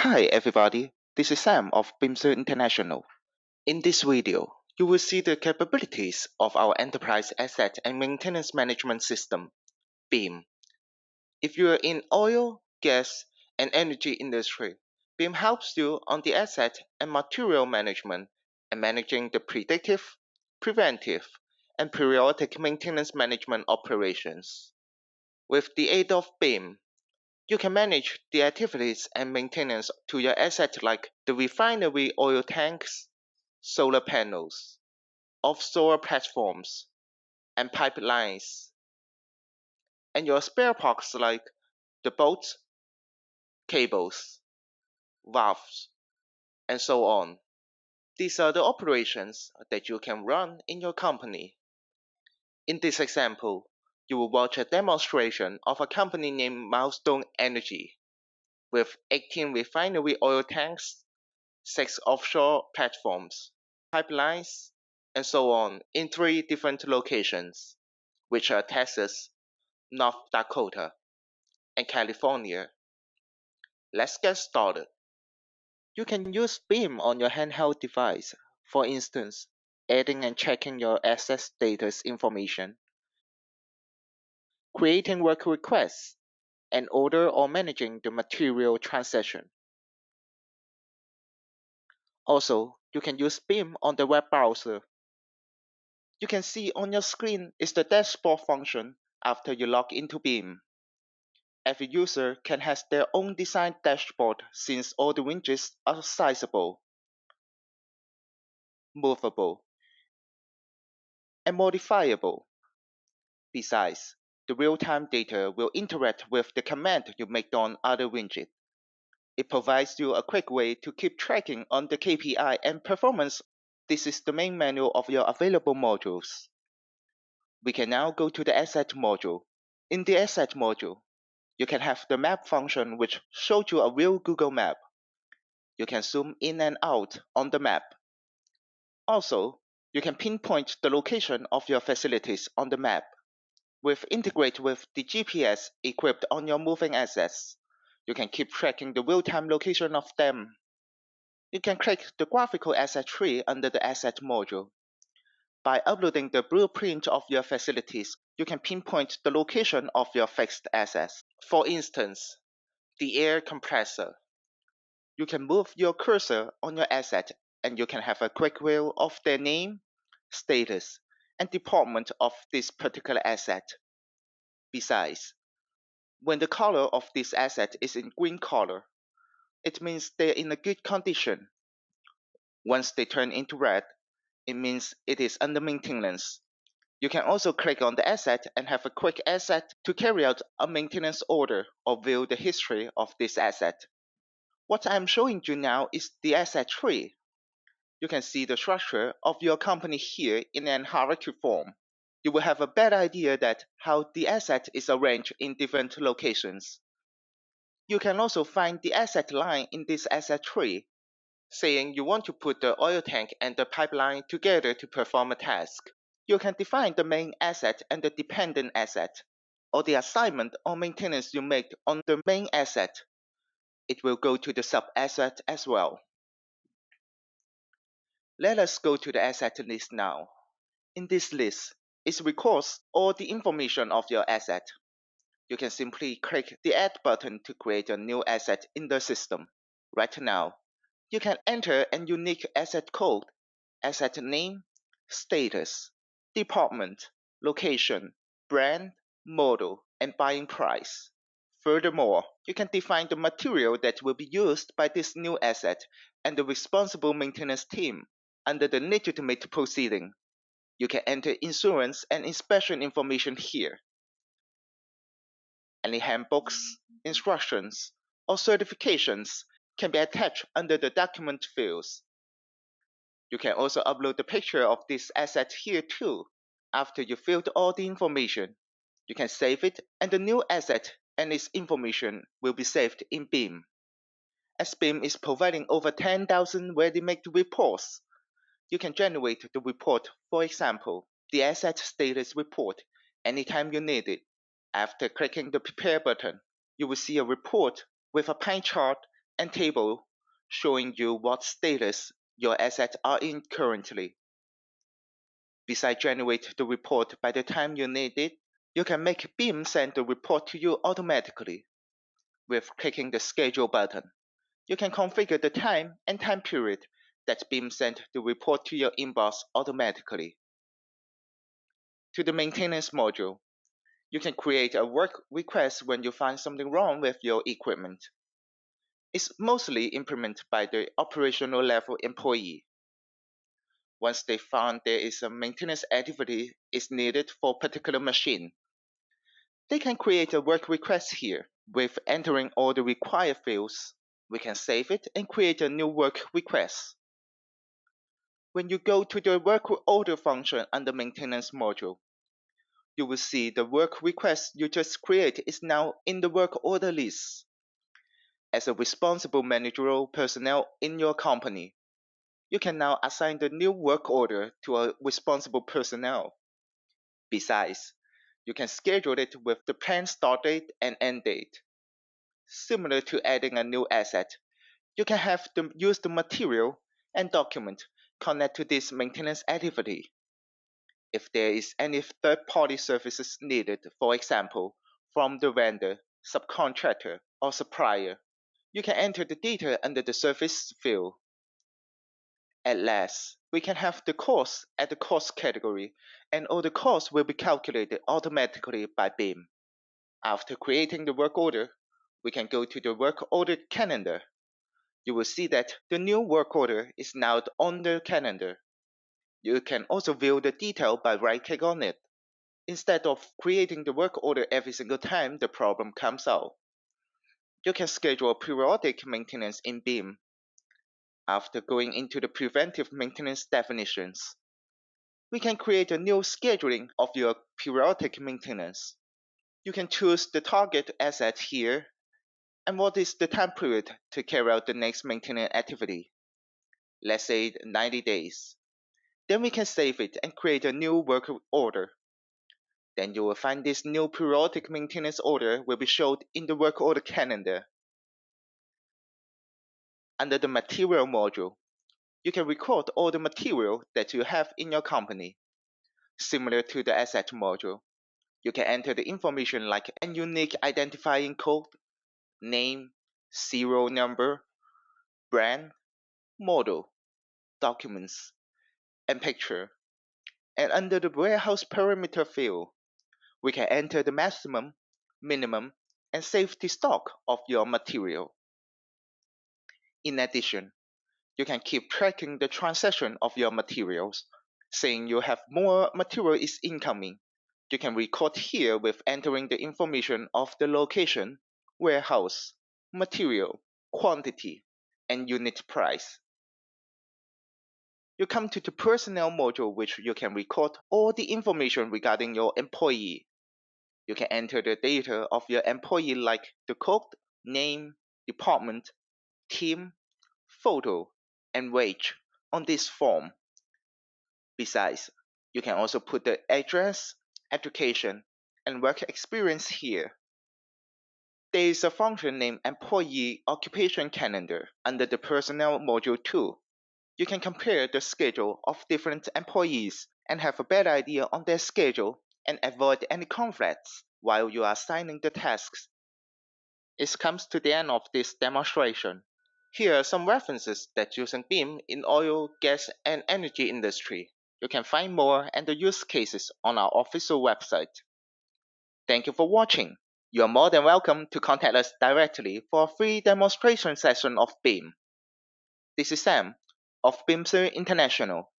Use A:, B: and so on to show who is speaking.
A: Hi everybody, this is Sam of Bimser International. In this video, you will see the capabilities of our Enterprise Asset and Maintenance Management System, BEAM. If you are in oil, gas, and energy industry, BEAM helps you on the asset and material management and managing the predictive, preventive, and periodic maintenance management operations. With the aid of BEAM, you can manage the activities and maintenance to your assets like the refinery oil tanks, solar panels, offshore platforms, and pipelines, and your spare parts like the bolts, cables, valves, and so on. These are the operations that you can run in your company. In this example, you will watch a demonstration of a company named Milestone Energy with 18 refinery oil tanks, 6 offshore platforms, pipelines, and so on in 3 different locations, which are Texas, North Dakota, and California. Let's get started. You can use BEAM on your handheld device, for instance, adding and checking your asset status information, creating work requests, and order or managing the material transaction. Also, you can use BEAM on the web browser. You can see on your screen is the dashboard function after you log into BEAM. Every user can have their own designed dashboard since all the widgets are sizable, movable, and modifiable. Besides, the real-time data will interact with the command you make on other widgets. It provides you a quick way to keep tracking on the KPI and performance. This is the main menu of your available modules. We can now go to the Asset module. In the Asset module, you can have the map function which shows you a real Google map. You can zoom in and out on the map. Also, you can pinpoint the location of your facilities on the map. Integrate with the GPS equipped on your moving assets, you can keep tracking the real-time location of them. You can click the graphical asset tree under the Asset module. By uploading the blueprint of your facilities, you can pinpoint the location of your fixed assets. For instance, the air compressor. You can move your cursor on your asset and you can have a quick view of their name, status, and department of this particular asset. Besides, when the color of this asset is in green color, it means they're in a good condition. Once they turn into red, it means it is under maintenance. You can also click on the asset and have a quick asset to carry out a maintenance order or view the history of this asset. What I'm showing you now is the asset tree. You can see the structure of your company here in an hierarchy form. You will have a better idea that how the asset is arranged in different locations. You can also find the asset line in this asset tree, saying you want to put the oil tank and the pipeline together to perform a task. You can define the main asset and the dependent asset, or the assignment or maintenance you make on the main asset. It will go to the sub-asset as well. Let us go to the asset list now. In this list, it records all the information of your asset. You can simply click the Add button to create a new asset in the system. Right now, you can enter a unique asset code, asset name, status, department, location, brand, model, and buying price. Furthermore, you can define the material that will be used by this new asset and the responsible maintenance team under the legitimate proceeding. You can enter insurance and inspection information here. Any handbooks, instructions, or certifications can be attached under the document fields. You can also upload the picture of this asset here too. After you filled all the information, you can save it and the new asset and its information will be saved in BEAM. As BEAM is providing over 10,000 ready-made reports, you can generate the report, for example, the asset status report, anytime you need it. After clicking the Prepare button, you will see a report with a pie chart and table showing you what status your assets are in currently. Besides generate the report by the time you need it, you can make BIM send the report to you automatically. With clicking the schedule button, you can configure the time and time period that BIM sent the report to your inbox automatically. To the maintenance module, you can create a work request when you find something wrong with your equipment. It's mostly implemented by the operational level employee. Once they found there is a maintenance activity is needed for a particular machine, they can create a work request here. With entering all the required fields, we can save it and create a new work request. When you go to the work order function under maintenance module, you will see the work request you just created is now in the work order list. As a responsible managerial personnel in your company, you can now assign the new work order to a responsible personnel. Besides, you can schedule it with the planned start date and end date. Similar to adding a new asset, you can have them use the material and document connect to this maintenance activity. If there is any third-party services needed, for example, from the vendor, subcontractor, or supplier, you can enter the data under the service field. At last, we can have the cost at the cost category, and all the costs will be calculated automatically by BIM. After creating the work order, we can go to the work order calendar. You will see that the new work order is now on the calendar. You can also view the detail by right-click on it, instead of creating the work order every single time the problem comes out. You can schedule periodic maintenance in BIM. After going into the preventive maintenance definitions, we can create a new scheduling of your periodic maintenance. You can choose the target asset here and what is the time period to carry out the next maintenance activity. Let's say 90 days. Then we can save it and create a new work order. Then you will find this new periodic maintenance order will be shown in the work order calendar. Under the material module, you can record all the material that you have in your company. Similar to the asset module, you can enter the information like a unique identifying code, name, serial number, brand, model, documents, and picture. And under the warehouse parameter field, we can enter the maximum, minimum, and safety stock of your material. In addition, you can keep tracking the transaction of your materials, saying you have more material is incoming. You can record here with entering the information of the location, warehouse, material, quantity, and unit price. You come to the personnel module, which you can record all the information regarding your employee. You can enter the data of your employee like the code, name, department, team, photo, and wage on this form. Besides, you can also put the address, education, and work experience here. There is a function named Employee Occupation Calendar under the Personnel module too. You can compare the schedule of different employees and have a better idea on their schedule and avoid any conflicts while you are assigning the tasks. It comes to the end of this demonstration. Here are some references that using BIM in oil, gas, and energy industry. You can find more and the use cases on our official website. Thank you for watching. You are more than welcome to contact us directly for a free demonstration session of BIM. This is Sam of Bimser International.